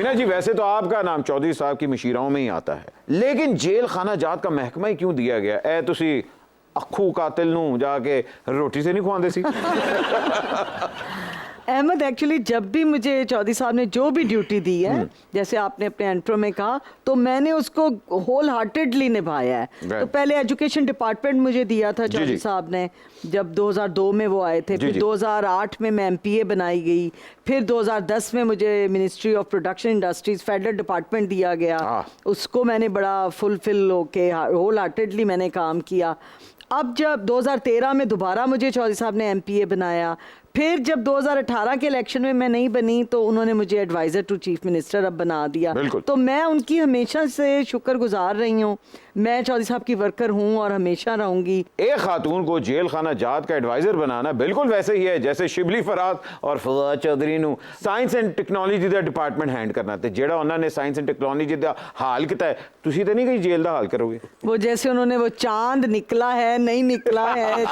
मीना जी, वैसे तो आपका नाम चौधरी साहब की मशीराओं में ही आता है, लेकिन जेल खाना जात का महकमा ही क्यों दिया गया? ए तुसी अखू कातिल नू जाके रोटी से नहीं खुआंदे सी? अहमद, एक्चुअली जब भी मुझे चौधरी साहब ने जो भी ड्यूटी दी है, जैसे आपने अपने इंट्रो में कहा, तो मैंने उसको होल हार्टेडली निभाया है। तो पहले एजुकेशन डिपार्टमेंट मुझे दिया था चौधरी साहब ने, जब 2002 में वो आए थे। फिर 2008 में मैं MPA बनाई गई। फिर 2010 में मुझे ministry of production industries federal department दिया गया। उसको मैंने बड़ा फुलफिल होके होल हार्टेडली मैंने काम किया। अब जब 2013 में दोबारा मुझे चौधरी साहब ने MPA बनाया, फिर जब 2018 के इलेक्शन में मैं नहीं बनी तो उन्होंने मुझे एडवाइज़र टू चीफ मिनिस्टर अब बना दिया। तो मैं उनकी हमेशा से शुक्रगुजार रही हूँ। मैं चौधरी साहब की वर्कर हूँ और हमेशा रहूंगी। एक खातून को जेल खाना जात का एडवाइजर बनाना बिल्कुल वैसे ही है जैसे शिबली फराद और फवाद चौधरी नू साइंस एंड टेक्नोलॉजी का डिपार्टमेंट हैंड करना। ते जेड़ा उन्होंने साइंस एंड टेक्नोलॉजी का हाल किया है, तुसी तो नहीं कहीं जेल का हाल करोगे? वो जैसे उन्होंने वो चांद निकला है नहीं निकला है,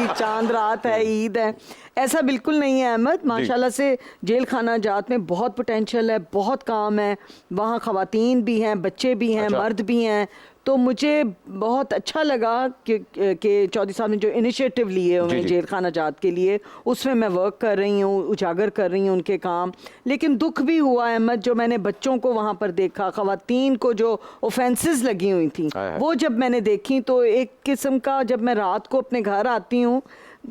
चांद रात है ईद है, ऐसा बिल्कुल नहीं है अहमद। माशाल्लाह से जेल खाना जात में बहुत पोटेंशियल है, बहुत काम है। वहाँ ख़वातीन भी हैं, बच्चे भी हैं, मर्द भी हैं। तो मुझे बहुत अच्छा लगा कि चौधरी साहब ने जो इनिशिएटिव लिए उन्हें जेल खाना जात के लिए, उसमें मैं वर्क कर रही हूँ, उजागर कर रही हूँ उनके काम। लेकिन दुख भी हुआ अहमद, जो मैंने बच्चों को वहाँ पर देखा, ख़वातीन को जो ऑफेंसेस लगी हुई थी वो जब मैंने देखी, तो एक किस्म का, जब मैं रात को अपने घर आती हूँ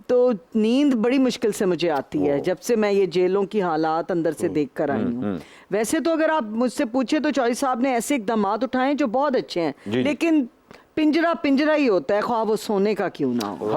तो नींद बड़ी मुश्किल से मुझे आती है, जब से मैं ये जेलों की हालात अंदर से देख कर आई हूँ। वैसे तो अगर आप मुझसे पूछे तो चौधरी साहब ने ऐसे इकदामात उठाए जो बहुत अच्छे हैं, लेकिन पिंजरा पिंजरा ही होता है, ख्वाह वो सोने का क्यों ना हो।